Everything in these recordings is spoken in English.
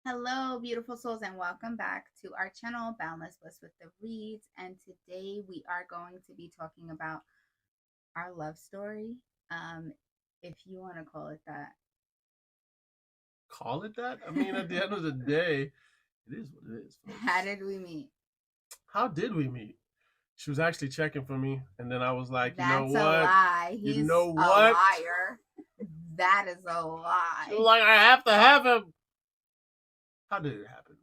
Hello, beautiful souls, and welcome back to our channel, Boundless Bliss with the Reids. And today we are going to be talking about our love story, um, if you want to call it that. Call it that? I mean, at the end of the day, it is what it is, How folks. did we meet? How did we meet? She was actually checking for me, and then I was like, you know That's a what? lie. You He's know a what? liar. That is a She was lie. like, I have to have him. How did it happen,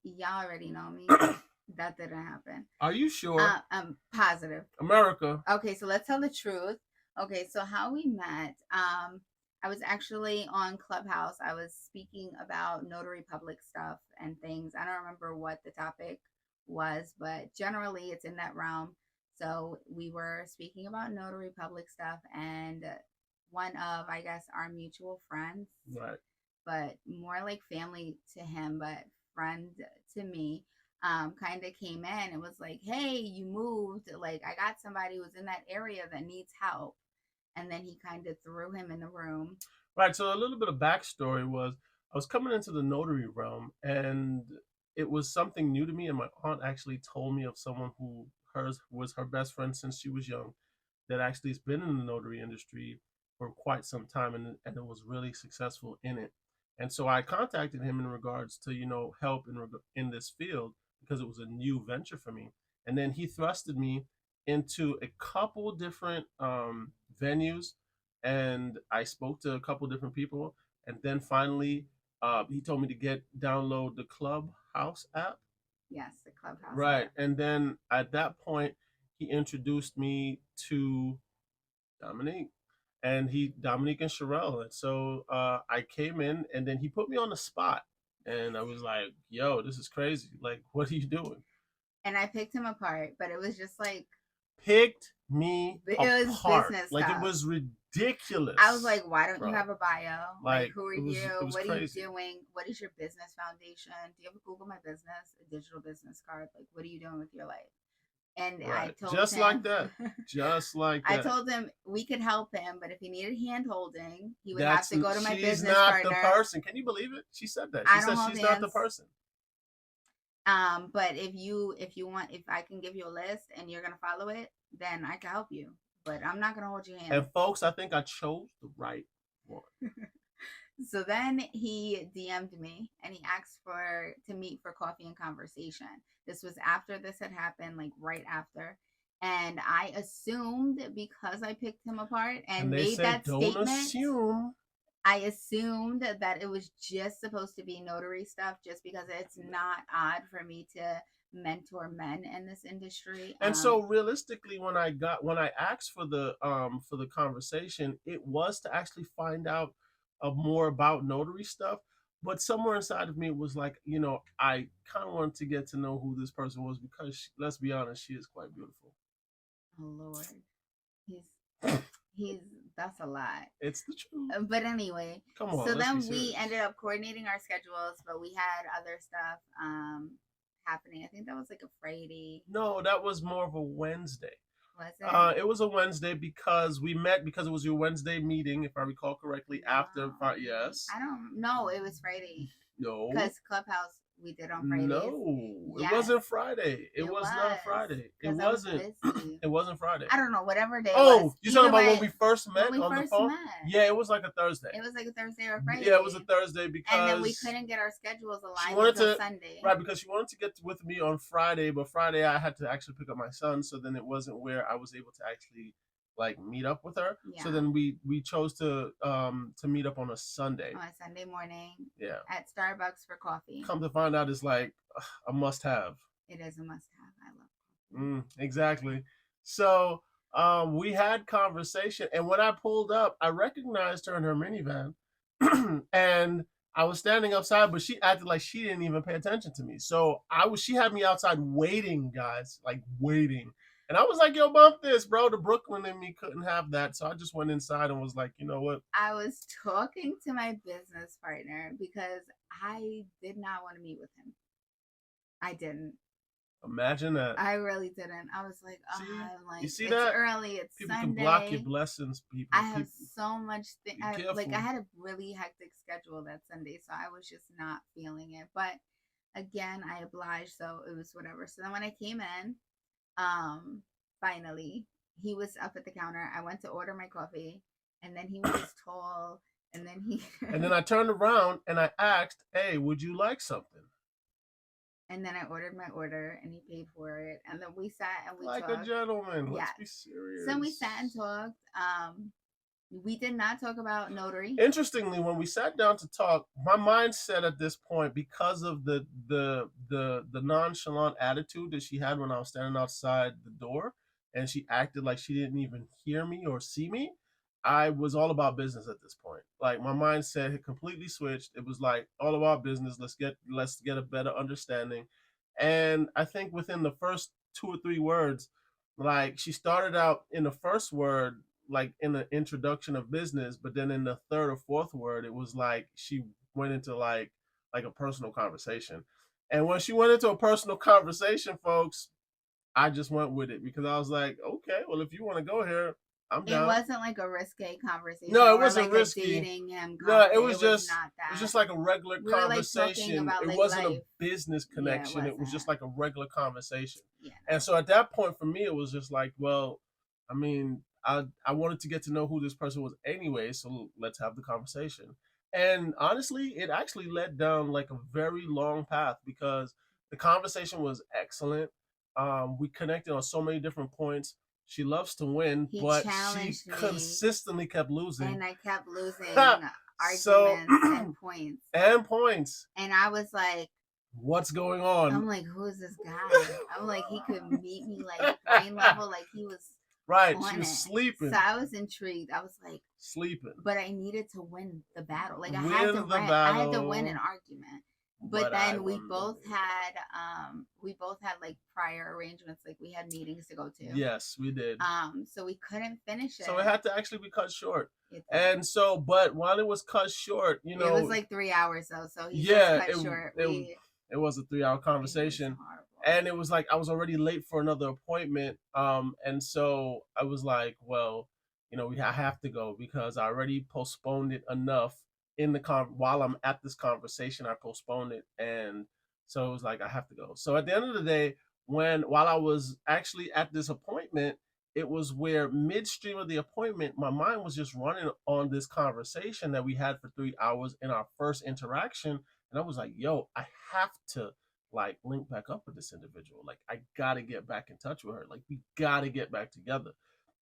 Y'all already know me. though? That didn't happen. Are you sure? I'm positive. America. Okay, so let's tell the truth. Okay, so how we met, I was actually on Clubhouse. I was speaking about notary public stuff and things. I don't remember what the topic was, but generally it's in that realm. So we were speaking about notary public stuff, and one of, I guess, our mutual friends, Right. but more like family to him, but friend to me, kind of came in and was like, "Hey, you moved. Like, I got somebody who's in that area that needs help." And then he kind of threw him in the room. Right. So a little bit of backstory was I was coming into the notary realm, and it was something new to me. And my aunt actually told me of someone who hers was her best friend since she was young, that actually has been in the notary industry for quite some time, and it was really successful in it. And so I contacted him in regards to help in this field because it was a new venture for me. And then he thrusted me into a couple different venues, and I spoke to a couple different people, and then finally he told me to get download the Clubhouse app. Yes, the Clubhouse Right. app. And then at that point, he introduced me to Dominique, and Dominique and Sherelle. And so I came in, and then he put me on the spot, and I was like, "Yo, this is crazy! Like, what are you doing?" And I picked him apart, but it was just like, Picked me it was apart, business like it stuff. was ridiculous. I was like, "Why don't you Bro. have a bio? Like, Like who are it you? was What are you crazy. doing? What is your business foundation? Do you have a Google My Business, a digital business card? Like, what are you doing with your life?" And I Right. told Just like him, that. Just like I that. told him we could help him, but if he needed hand holding, he would have That's to go to my she's business not the partner. person. Can you believe it? She said that. She I don't said hold she's not the hands. person. But if you want, if I can give you a list and you're gonna follow it, then I can help you. But I'm not gonna hold your hand. And folks, I think I chose the right one. So then he DM'd me and he asked for to meet for coffee and conversation. This was after this had happened, like right after. And I assumed, because I picked him apart and And they made said, that don't statement, assume. I assumed that it was just supposed to be notary stuff, just because it's not odd for me to mentor men in this industry. And so realistically, when I asked for the conversation, it was to actually find out more about notary stuff. But somewhere inside of me was like, I kind of wanted to get to know who this person was because let's be honest, she is quite beautiful. Oh Lord, he's he's that's a lot. It's the truth. But anyway, Come so on, let's be then we ended serious. up coordinating our schedules, but we had other stuff happening. I think that was like a Friday. No, that was more of a Wednesday. Was it? It was a Wednesday because we met because it was your Wednesday meeting, if I recall correctly. After, No, yes, I don't know. It was Friday no, because Clubhouse we did on Fridays. no, it Yes, wasn't Friday. It it was not was Friday. It because I was wasn't. busy. It wasn't Friday. I don't know, whatever day it was. Oh, you talking Either about when way, we first when met we on the first phone? met, Yeah, it was like a Thursday. it was like a Thursday or Yeah, it was Friday, a Thursday and then we because couldn't get our schedules she aligned wanted until to, Sunday. right, because she wanted to get with me on Friday, but Friday I had to actually pick up my son, so then it wasn't where I was able to actually like meet up with her. Yeah. So then we chose to meet up on a Sunday. On a Sunday morning. Yeah. At Starbucks for coffee. Come to find out, it's like a must have. It is a must have. I love coffee. Exactly. So we had conversation, and when I pulled up, I recognized her in her minivan, and I was standing outside, but she acted like she didn't even pay attention to me. So she had me outside waiting, guys, like waiting. And I was like, yo, bump this, bro. The Brooklyn in me couldn't have that. So I just went inside and was like, you know what? I was talking to my business partner because I did not want to meet with him. I didn't. Imagine that. I really didn't. I was like, oh, See, I'm you like, see it's that early, it's people can block your Sunday. blessings. I People, have people, so much be I careful. had a really hectic schedule that Sunday, so I was just not feeling it. But again, I obliged, so it was whatever. So then when I came in, um, finally, he was up at the counter. I went to order my coffee, and then he was tall, and then he And then I turned around and I asked, "Hey, would you like something?" and then I ordered my order, and he paid for it, and then we sat and we Like a talked. gentleman. Let's Yes. be So we sat and serious. talked. We did not talk about notary. Interestingly, when we sat down to talk, my mindset at this point, because of the nonchalant attitude that she had when I was standing outside the door, and she acted like she didn't even hear me or see me, I was all about business at this point. Like my mindset had completely switched. It was like all about business. Let's get a better understanding. And I think within the first 2 or 3 words, like she started out in the first word like in the introduction of business, but then in the third or fourth word, it was like she went into like a personal conversation. And when she went into a personal conversation, folks, I just went with it because I was like, okay, well, if you want to go here, I'm It down. wasn't like a risque conversation No, it or wasn't like a risky. dating him No, it conversation. was It was just not it was that. just like a regular We were like talking conversation. about It like wasn't a life. business Yeah, it connection. It was just wasn't. like a regular conversation. Yeah, And so at that point for me, it was just like, well, I mean, I wanted to get to know who this person was anyway, so let's have the conversation. And honestly, it actually led down like a very long path because the conversation was excellent. We connected on so many different points. She loves to win, he but she challenged me, consistently kept losing. and I kept losing so arguments and points. and points. And I was like, What's going on? I'm like, who is this guy? I'm like, he could meet me like brain level, like he was Right, she on was it. sleeping. So I was intrigued. I was like, Sleeping. but I needed to win the battle. Like Win the I had to win an battle. argument. But But I then won the war. we both had like prior arrangements, like we had meetings to go to. Yes, we did. So we couldn't finish it. So it had to actually be cut short. It did. And so, but while it was cut short, It was like 3 hours though, so he yeah, just cut short. it was a 3 hour conversation. And it was like I was already late for another appointment. And so I was like, well, I have to go because I already postponed it enough in the while I'm at this conversation, I postponed it. And so it was like I have to go. So at the end of the day, while I was actually at this appointment, it was where midstream of the appointment, my mind was just running on this conversation that we had for 3 hours in our first interaction. And I was like, yo, I have to like link back up with this individual. Like, I gotta get back in touch with her. Like, we gotta get back together.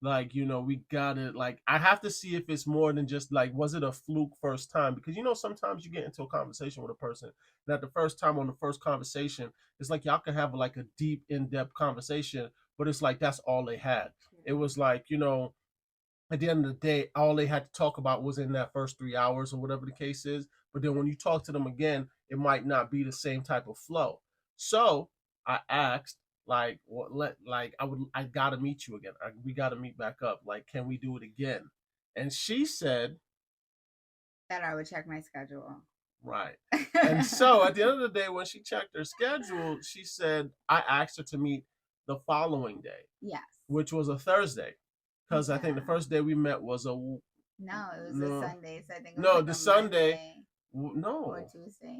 Like, we gotta like I have to see if it's more than just like, was it a fluke first time? Because sometimes you get into a conversation with a person that the first time on the first conversation, it's like y'all can have like a deep, in-depth conversation, but it's like that's all they had. It was like, at the end of the day, all they had to talk about was in that first 3 hours or whatever the case is. But then when you talk to them again, it might not be the same type of flow. So I asked, like, I gotta meet you again. We gotta meet back up. Like, can we do it again? And she said that I would check my schedule. Right. And so at the end of the day, when she checked her schedule, she said I asked her to meet the following day. Yes. Which was a Thursday. Because I think the first day we met was a no, it was a Sunday. So I think it was no, like the a Sunday. Monday No. or Tuesday.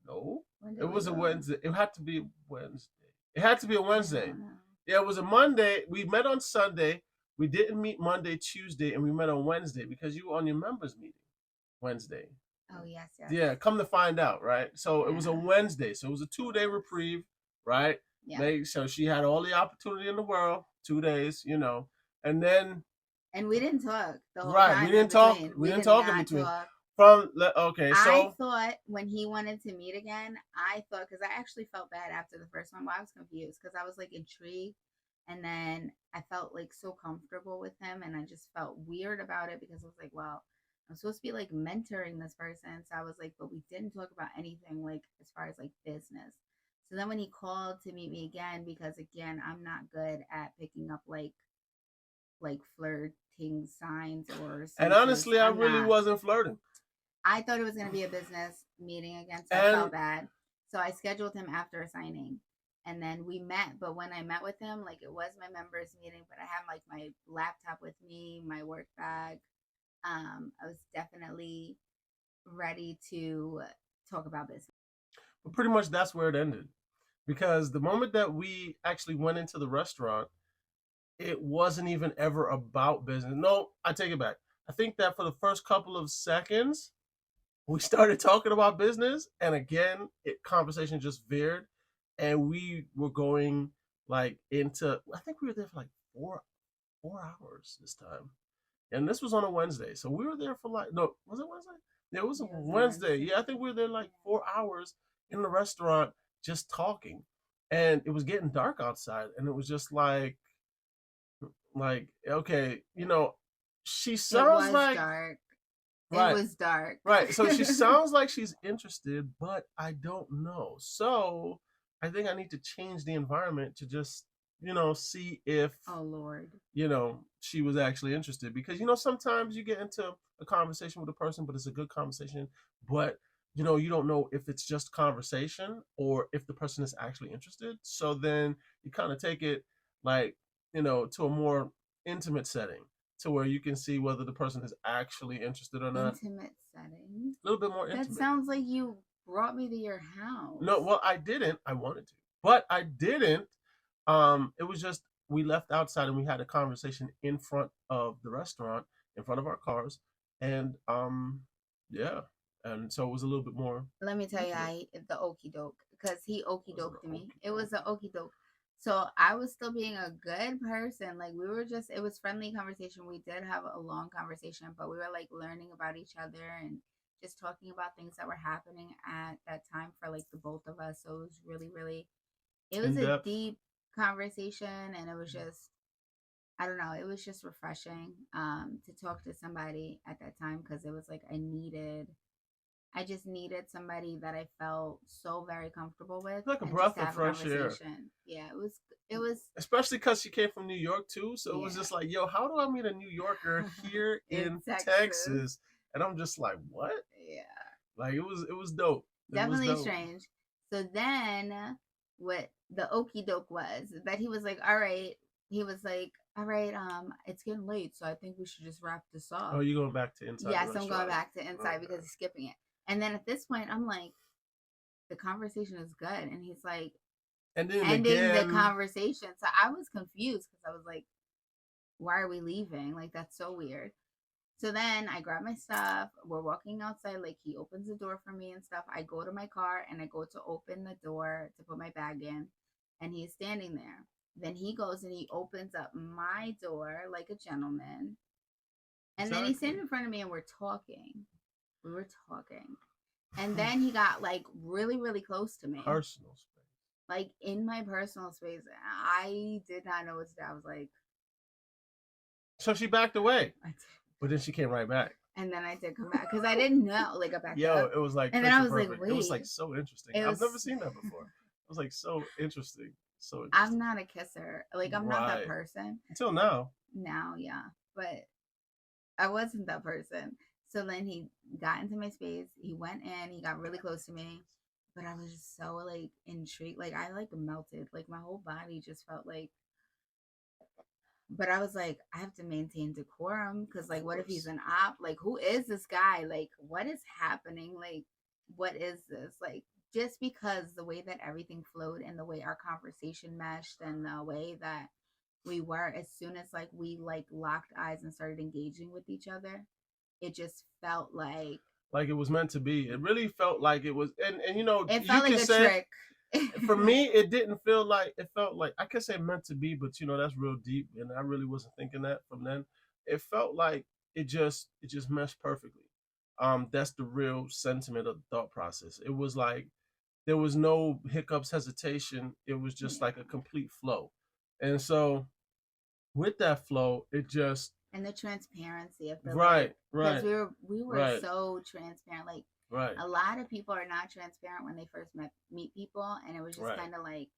No. It was a Wednesday. It had to be Wednesday. It had to be a Wednesday. No. Yeah, it was a Monday. We met on Sunday. We didn't meet Monday, Tuesday, and we met on Wednesday because you were on your members meeting Wednesday. Oh, yes, yes. Yeah, come to find out, right? So it was a Wednesday. So it was a 2-day reprieve, right? Yeah. So she had all the opportunity in the world, 2 days, and then. And we didn't talk the whole right, time. We didn't talk. We didn't talk in between. Okay, so I thought when he wanted to meet again, because I actually felt bad after the first one. Well, I was confused because I was like intrigued, and then I felt like so comfortable with him, and I just felt weird about it because I was like, well, I'm supposed to be like mentoring this person. So I was like, but we didn't talk about anything like as far as like business. So then when he called to meet me again, because again, I'm not good at picking up like flirting signs or. And honestly, I really wasn't flirting. I thought it was going to be a business meeting again, so I felt bad. So I scheduled him after a signing. And then we met, but when I met with him, like it was my members meeting, but I had like my laptop with me, my work bag. I was definitely ready to talk about business. But pretty much that's where it ended. Because the moment that we actually went into the restaurant, it wasn't even ever about business. No, I take it back. I think that for the first couple of seconds, we started talking about business, and again, conversation just veered, and we were going like into. I think we were there for like four hours this time, and this was on a Wednesday, so we were there for like no, was it Wednesday? Yeah, it was a Yeah, it was a Wednesday. Wednesday. Yeah, I think we were there like 4 hours in the restaurant just talking, and it was getting dark outside, and it was just like okay, she It sounds was like dark. It right. was dark. Right. So she sounds like she's interested, but I don't know. So I think I need to change the environment to just, see if, Oh Lord. she was actually interested. Because, sometimes you get into a conversation with a person, but it's a good conversation, but, you don't know if it's just conversation or if the person is actually interested. So then you kind of take it like, to a more intimate setting to where you can see whether the person is actually interested or not. Intimate setting. A little bit more That intimate. sounds like you brought me to your house. No, well, I didn't. I wanted to, but I didn't. It was just we left outside and we had a conversation in front of the restaurant, in front of our cars, and yeah, and so it was a little bit more. Let me tell you, intimate. the okey doke, because he okey Was it doked an me. okey It doke? was an okey doke. So I was still being a good person. Like we were just, it was friendly conversation. We did have a long conversation, but we were like learning about each other and just talking about things that were happening at that time for like the both of us. So it was really, really, it was In a depth. deep conversation, and it was just, I don't know, it was just refreshing to talk to somebody at that time, because it was like I just needed somebody that I felt so very comfortable with, Like a and just breath to of have a fresh air. conversation. Yeah, it was Especially because she came from New York too, so it was yeah. just like, yo, how do I meet a New Yorker here In in Texas. Texas? And I'm just like, what? Yeah. Like it was dope. It was Definitely dope. strange. So then what the okey doke was that he was like, all right, he was like, all right, it's getting late, so I think we should just wrap this Oh, up. you going back to inside the Yes, I'm going restaurant? back to inside because Okay. he's skipping it. And then at this point, I'm like, the conversation is good. And he's like, And then ending the again, conversation. So I was confused because I was like, why are we leaving? Like, that's so weird. So then I grab my stuff. We're walking outside. Like, he opens the door for me and stuff. I go to my car and I go to open the door to put my bag in. And he's standing there. Then he goes and he opens up my door like a gentleman. And then he's exactly. standing in front of me and we're talking. We were talking. And then he got like really, really close to me, Personal space. like in my personal space. I did not know what to do. I was like, So she backed away, I did. but then she came right back. And then I did come back because I didn't know. Like I backed Yo, up, it was like and then I picture was like, perfect. It was wait, like so interesting. it I've was. never seen that before. It was like so interesting. So I'm interesting. not a kisser. Like I'm not that Right. person Until now. now. Yeah, but I wasn't that person. So then he got into my space. He went in. He got really close to me, but I was just so like intrigued. Like I like melted. Like my whole body just felt like, but I was like, I have to maintain decorum because, like, Of what if he's course. an op? Like, who is this guy? Like, what is happening? Like, what is this? Like, just because the way that everything flowed and the way our conversation meshed and the way that we were, as soon as like we like locked eyes and started engaging with each other, it just felt like Like it was meant to be. It really felt like it was and it you felt like can a say trick. for me it didn't feel like it felt like I could say meant to be, but that's real deep and I really wasn't thinking that from then. It felt like it just meshed perfectly. That's the real sentiment of the thought process. It was like there was no hiccups, hesitation. It was just like a Yeah. complete flow. And so with that flow, it just And the transparency, I feel like, right, because right, we were right, so transparent. Like right, a lot of people are not transparent when they first meet people, and it was just right, kind of like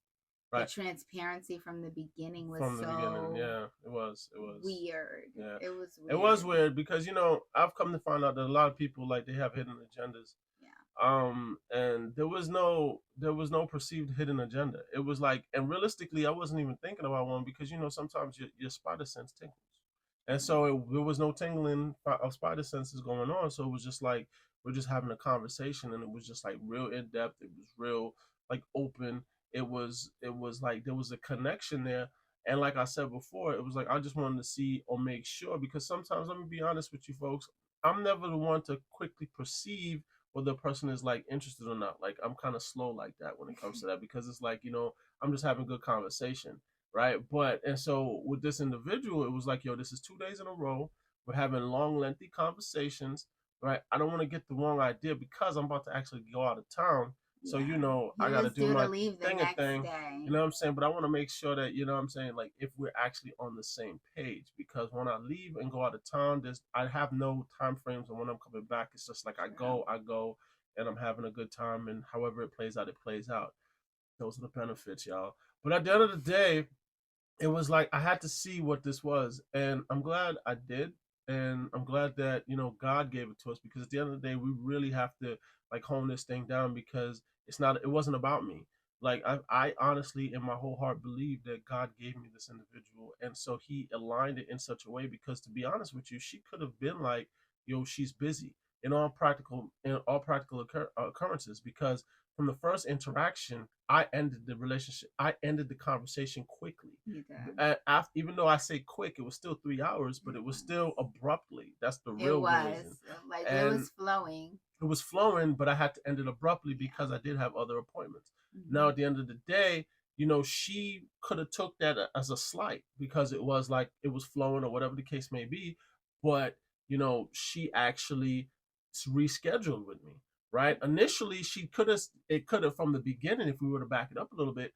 the right. transparency from the beginning was From the beginning. so Yeah, it was. It was. weird. Yeah, It was it was weird. weird because I've come to find out that a lot of people like they have hidden agendas. Yeah. And there was no perceived hidden agenda. It was like, and realistically, I wasn't even thinking about one because sometimes your spider sense tingles, and so there was no tingling of spider senses going on. So it was just like we're just having a conversation, and it was just like real in depth. It was real like open. It was like there was a connection there. And like I said before, it was like I just wanted to see or make sure, because sometimes, let me be honest with you folks, I'm never the one to quickly perceive whether the person is like interested or not. Like I'm kind of slow like that when it comes to that, because it's like, I'm just having good conversation, right? But and so with this individual, it was like, yo, this is 2 days in a row. We're having long, lengthy conversations, right? I don't want to get the wrong idea because I'm about to actually go out of town. So, Yeah. I He got to was do due to my leave the thing and next thing. You day. know what I'm saying? But I want to make sure that, you know what I'm saying, like if we're actually on the same page, because when I leave and go out of town, I have no time frames on when I'm coming back. It's just like True. I go, and I'm having a good time, and however it plays out. Those are the benefits, y'all. But at the end of the day, it was like I had to see what this was, and I'm glad I did, and I'm glad that God gave it to us, because at the end of the day, we really have to like hone this thing down, because it wasn't about me. Like I honestly, in my whole heart, believe that God gave me this individual, and so He aligned it in such a way. Because to be honest with you, she could have been like, yo, she's busy in all practical occurrences, because from the first interaction, I ended the relationship. I ended the conversation quickly. You did. After, even though I say quick, it was still 3 hours, but It it was was. still abruptly. That's the It real was. reason. Like, it And was flowing. it was flowing, but I had to end it abruptly Yeah. because I did have other appointments. Now, Hmm. at the end of the day, she could have took that as a slight, because it was like it was flowing or whatever the case may be. But she actually rescheduled with me. Right. Initially, it could have from the beginning, if we were to back it up a little bit.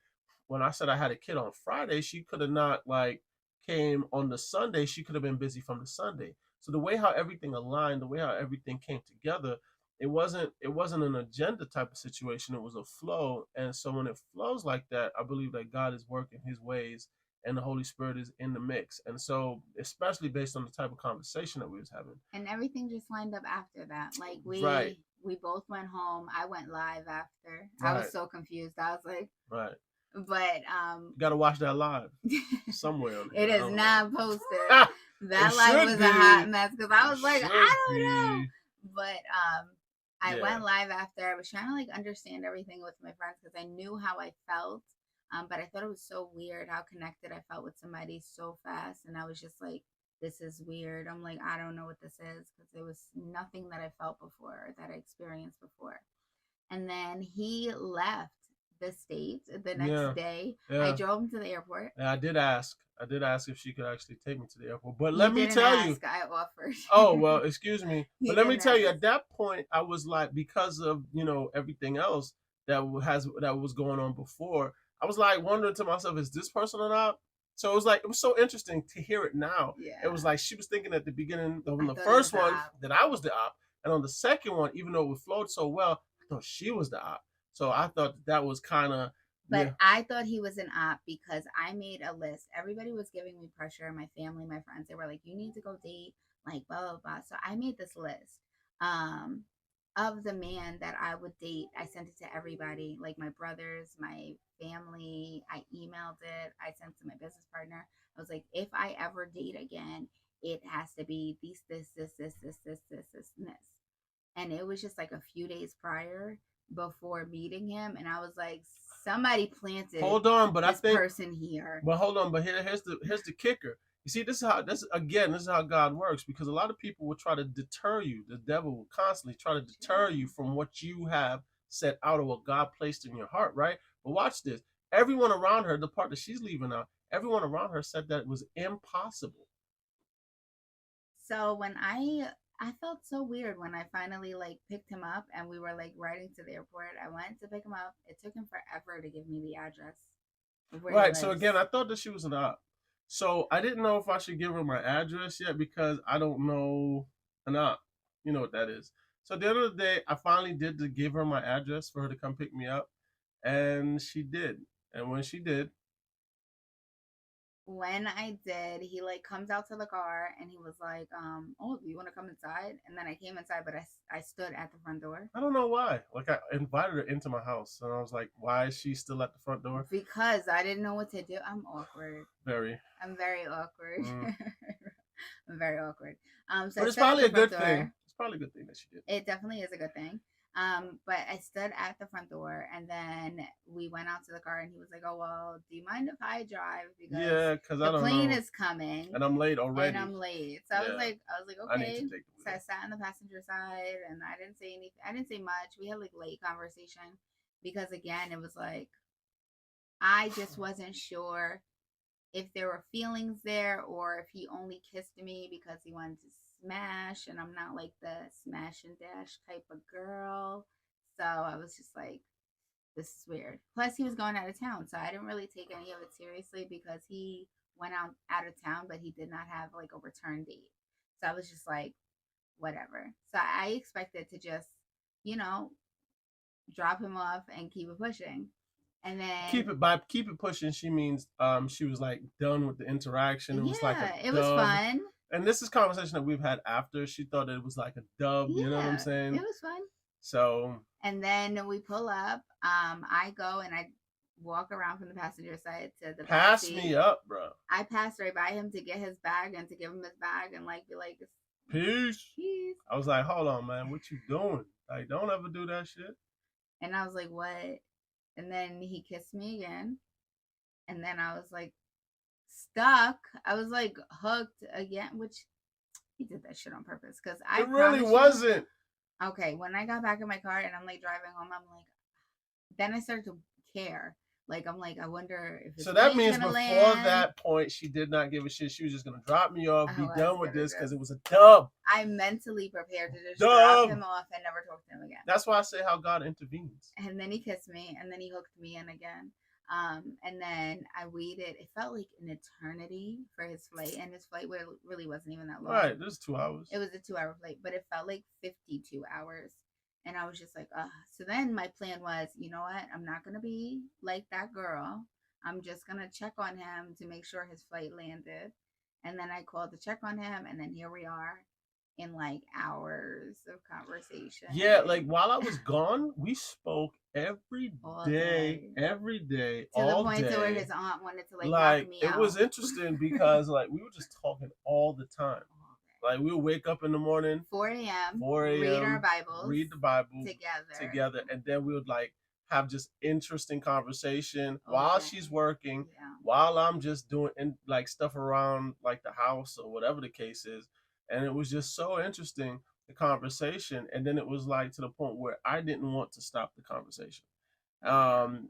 When I said I had a kid on Friday, she could have not like came on the Sunday. She could have been busy from the Sunday. So the way how everything aligned, the way how everything came together, it wasn't an agenda type of situation. It was a flow. And so when it flows like that, I believe that God is working His ways, and the Holy Spirit is in the mix. And so, especially based on the type of conversation that we was having. And everything just lined up after that. Like, Right, we both went home. I went live after. I was right, so confused. I was like, right. but You got to watch that live somewhere on it here. I is don't know. not posted. Ah, it That live should was a hot be. mess because I It was like, should I don't know. be. But I Yeah. went live after. I was trying to like understand everything with my friends because I knew how I felt. But I thought it was so weird how connected I felt with somebody so fast, and I was just like, this is weird. I'm like, I don't know what this is because it was nothing that I felt before or that I experienced before. And then he left the state the next Yeah. day. I Yeah. drove him to the airport. And I did ask. I did ask if she could actually take me to the airport. But You let me didn't tell you, ask. I offered. oh well, excuse me. He But let me didn't tell you, ask. at that point, I was like, because of everything else that was going on before, I was like wondering to myself, is this person or not? So it was so interesting to hear it now. It was Yeah. like she was thinking at the beginning on I the thought he was first the one op. that I was the op, and on the second one, even though it flowed so well, I thought she was the op. So I thought that was kind of, But yeah. I thought he was an op because I made a list. Everybody was giving me pressure. My family, my friends, they were like, you need to go date, like blah, blah, blah. So I made this list um, of the man that I would date. I sent it to everybody, like my brothers, my family. I emailed it. I sent it to my business partner. I was like, if I ever date again, it has to be these, this, and this. And it was just like a few days prior before meeting him, and I was like, somebody planted Hold on, but I this think person here. But hold on, but here's the kicker. You see, this is how God works, because a lot of people will try to deter you. The devil will constantly try to deter you True. from what you have set out, or what God placed in your heart, right? But watch this. Everyone around her, the part that she's leaving out, everyone around her said that it was impossible. So when I felt so weird when I finally like picked him up and we were like riding to the airport. I went to pick him up. It took him forever to give me the address of where he Right. So lives. again, I thought that she was an op. So I didn't know if I should give her my address yet, because I don't know an op. You know what that is. So at the end of the day, I finally did to give her my address for her to come pick me up, and she did. And when she did, when I did, he like comes out to the car and he was like, "Oh, do you want to come inside?" And then I came inside, but I stood at the front door I don't know why. Like I invited her into my house, and I was like, "Why is she still at the front door?" because I didn't know what to do. I'm awkward. Very. I'm very awkward. Mm. I'm very awkward. So But I it's stood at probably the a front good thing. door. It's probably a good thing that she did. It definitely is a good thing. But I stood at the front door and then we went out to the car and he was like, "Oh well, do you mind if I drive? Because Yeah, because I the don't plane know, is coming and I'm late and already. I'm late." So Yeah, I was like, I need to okay. take the So I wheel. sat on the passenger side and I didn't say anything. I didn't say much. We had like late conversation because again, it was like I just wasn't sure if there were feelings there or if he only kissed me because he wanted to smash and I'm not like the smash and dash type of girl. So I was just like, this is weird. Plus he was going out of town, so I didn't really take any of it seriously because he went out of town, but he did not have like a return date. So I was just like, whatever. So I expected to just, you know, drop him off and keep it pushing. And then Keep it pushing. She means she was like done with the interaction. It was like a yeah, it was dub. fun. And this is conversation that we've had after. She thought it was like a dub. You know what I'm Yeah, it saying? was fun. So And then we pull up. I go and I walk around from the passenger side to the back pass seat. me up, bro. I passed right by him to get his bag and to give him his bag and like be like, Peace. peace. I was like, hold on, man. What you doing? Like, don't ever do that shit. And I was like, what? And then he kissed me again. And then I was like stuck. I was like hooked again, which he did that shit on purpose. Cause I It really promise wasn't. you, okay, when I got back in my car and I'm like driving home, I'm like, then I started to care. Like I'm like, I wonder if his So that plane's means gonna before land. that point, she did not give a shit. She was just gonna drop me off, be Oh, I was done with gonna this because just. it was a dub. I mentally prepared to just drop Dub. him off and never talk to him again. That's why I say how God intervenes. And then he kissed me, and then he hooked me in again. And then I waited. It felt like an eternity for his flight, and his flight really wasn't even that long. Right, this is 2 hours. It was a 2 hour flight, but it felt like 52 hours. And I was just like, ugh. So then my plan was, you know what? I'm not going to be like that girl. I'm just going to check on him to make sure his flight landed. And then I called to check on him. And then here we are in like hours of conversation. Yeah, like while I was gone, we spoke every All day, day. every day, To all the point day. to where his aunt wanted to like Like knock me it out. was interesting because like we were just talking all the time. Like we would wake up in the morning, 4 a.m. 4 a.m. read our Bibles, read the Bible together, and then we would like have just interesting conversation All while day. she's working, Yeah. while I'm just doing like stuff around like the house or whatever the case is, and it was just so interesting the conversation, and then it was like to the point where I didn't want to stop the conversation.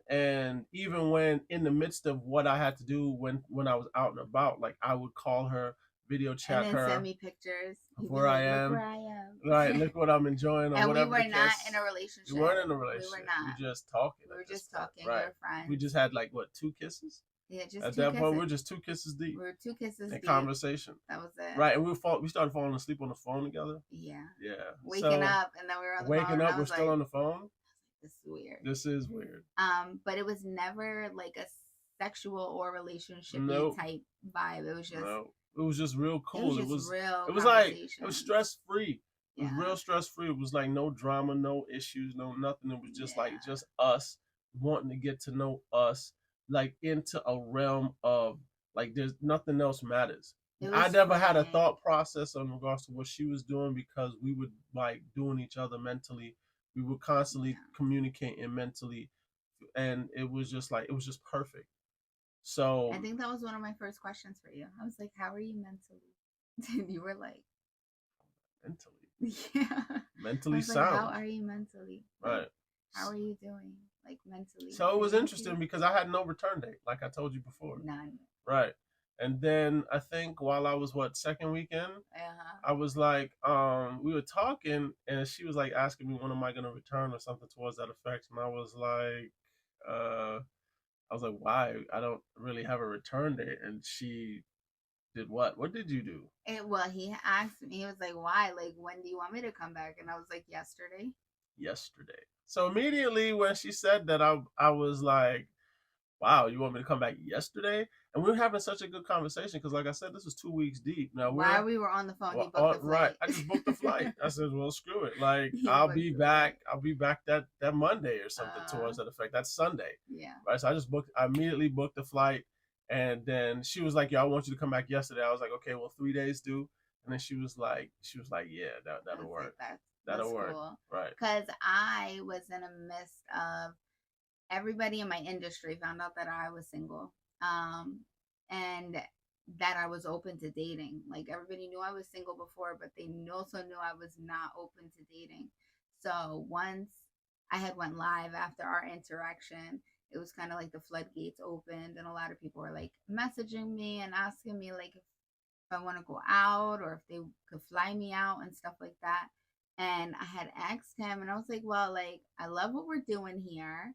And even when in the midst of what I had to do when I was out and about, like I would call her, video chat and then her, send me pictures of where I like, am. Look where I am. Right, look what I'm enjoying, or and whatever. we were the not case. in a relationship. We weren't in a relationship. We were not. We were just talking. We were just talking. Right. We were friends. We just had like what, 2 kisses? Yeah, just at two that kisses. point. We were just 2 kisses deep. We were 2 kisses in deep. Conversation. That was it. Right, and we started falling asleep on the phone together. Yeah. Yeah. Waking up and then we were on the phone. Waking up, we're still on the phone. This is weird. This is weird. But it was never like a sexual or relationship type vibe. It was just It was just real cool. It was real. It was like it was stress free. It was Yeah. real stress free. It was like no drama, no issues, no nothing. It was just like just us wanting to get to know us, like into a realm of like there's nothing else matters. I never had a thought process in regards to what she was doing because we would like doing each other mentally. We were constantly communicating mentally, and it was just perfect. So I think that was one of my first questions for you. I was like, "How are you mentally?" And you were like, "Mentally, yeah, mentally sound. Like, how are you mentally? Right? Like, how are you doing? Like mentally." So it was interesting because I had no return date, like I told you before. None. Right. And then I think while I was second weekend, I was like, we were talking, and she was like asking me when am I gonna return or something towards that effect, and I was like, why? I don't really have a return date. And she did what? What did you do? Well, he asked me. He was like, "Why? Like, when do you want me to come back?" And I was like, "Yesterday." Yesterday. So immediately when she said that, I was like, wow, you want me to come back yesterday? And we were having such a good conversation because, like I said, this was 2 weeks deep. Now While we're we were on the phone, he well, booked a right. flight. I just booked the flight. I said, well, screw it. Like, He I'll booked be the back. flight. I'll be back that Monday or something Uh, towards that effect. That's Sunday, yeah. right? So I immediately booked the flight, and then she was like, yeah, I want you to come back yesterday. I was like, okay, well, 3 days due. And then she was like, yeah, I that'll was like, work. that's That'll work. cool. Right. Because I was in a midst of everybody in my industry found out that I was single. And that I was open to dating. Like everybody knew I was single before, but they also knew I was not open to dating. So once I had went live after our interaction, it was kind of like the floodgates opened, and a lot of people were like messaging me and asking me like if I want to go out or if they could fly me out and stuff like that. And I had asked him, and I was like, well, like I love what we're doing here.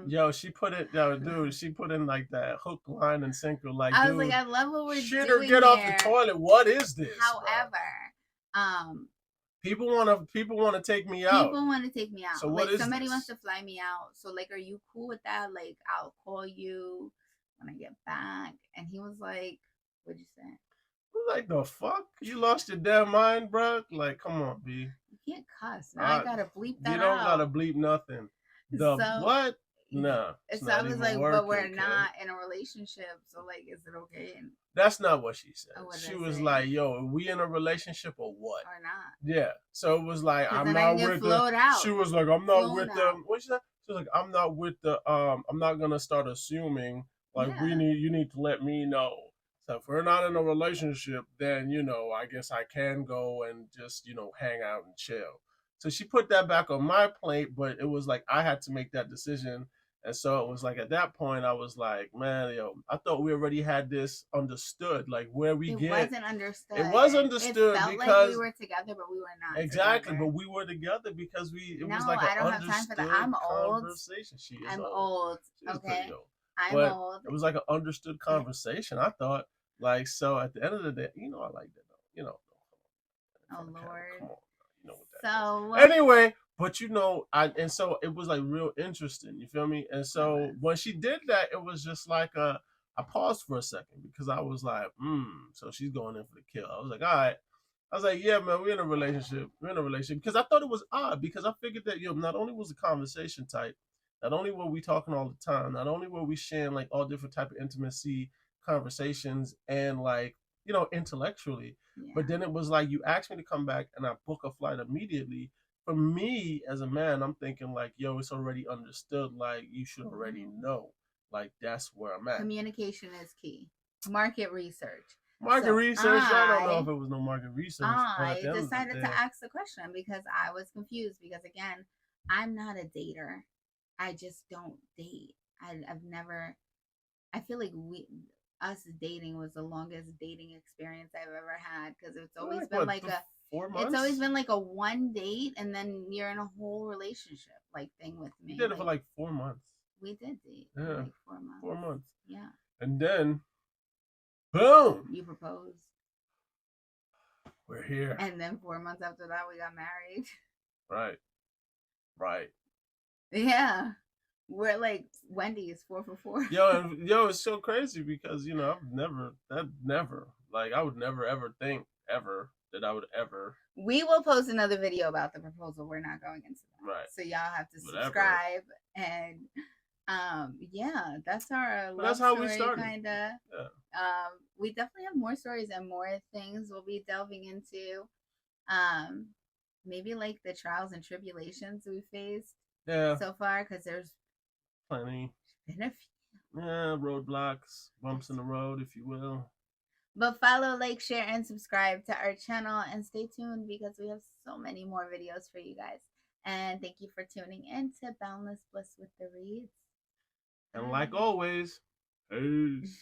Yo, she put it, yo, dude, she put in like that hook, line, and sinker. Like, I was like, dude, I love what we're shit or doing get off the here. toilet. What is this, bro? However, um, People wanna take me out. people want to take me So out. what Like is somebody wants this? to fly me out. So like, are you cool with that? Like, I'll call you when I get back. And he was like, "What'd you say? Like the fuck? You lost your damn mind, bro? Like, come on, B. You can't cuss. Now I Uh, gotta bleep you that don't gotta out." bleep nothing. The So, what? Nah, it's so I not was even like, "But we're working, cuz. not in a relationship. So like, is it okay?" And That's not what she said. what did She I was say? like, yo, are we in a relationship or what? Or not? Yeah. So it was like, Because I'm then I can not get with the flowed she out, was like, I'm not flown with the out. what she said? She was like, I'm not with the I'm not gonna start assuming like Yeah. you need to let me know. So if we're not in a relationship, then I guess I can go and just, hang out and chill. So she put that back on my plate, but it was like I had to make that decision. And so it was like at that point, I was like, man, I thought we already had this understood. Like where we It get wasn't it was understood. It understood felt like we because were together, but we were not exactly, but together. we were together because it No, was like an I don't have time for that. understood I'm old. conversation. She is I'm old. old. She is pretty Okay. old. I'm But old. it was like an understood And, conversation. I thought, like, so at the end of the day, I like that though. In oh front of camera. Come Lord. on. You know what that So is. Anyway, but and so it was like real interesting. You feel me? And it so was. when she did that, it was just like I paused for a second because I was like, so she's going in for the kill. I was like, all right. I was like, yeah, man, we're in a relationship. We're in a relationship because I thought it was odd because I figured that not only was the conversation tight, not only were we talking all the time, not only were we sharing like all different type of intimacy conversations and like intellectually, but Yeah. then it was like you asked me to come back and I book a flight immediately. For me as a man, I'm thinking like, yo, it's already understood. Like you should already Mhm. know. Like that's where I'm at. Communication is key. Market research. Market So research. I don't know if it was no market research, but at I the end of the decided to day, ask the question because I was confused because again, I'm not a dater. I just don't date. I've never I feel like us dating was the longest dating experience I've ever had because like what, the 4 months? like a one date and then you're in a whole relationship like thing with We me. did it for Like like 4 months. we did date for Yeah, like 4 months. 4 months, Yeah. and then boom, You proposed. we're here. And then 4 months after that we got married. Right, right. Yeah. We're like Wendy's 4 for 4. Yo, it's so crazy because never like I would never ever think ever that I would ever We will post another video about the proposal. We're not going into that. right. So y'all have to Whatever. subscribe and yeah, that's our But that's love how we story started. kind of. Yeah. We definitely have more stories and more things we'll be delving into. Um maybe like the trials and tribulations we faced so far because there's Plenty. been a few. Yeah, roadblocks, bumps in the road, if you will. But follow, like, share, and subscribe to our channel and stay tuned because we have so many more videos for you guys. And thank you for tuning in to Boundless Bliss with the Reids. And like always, peace.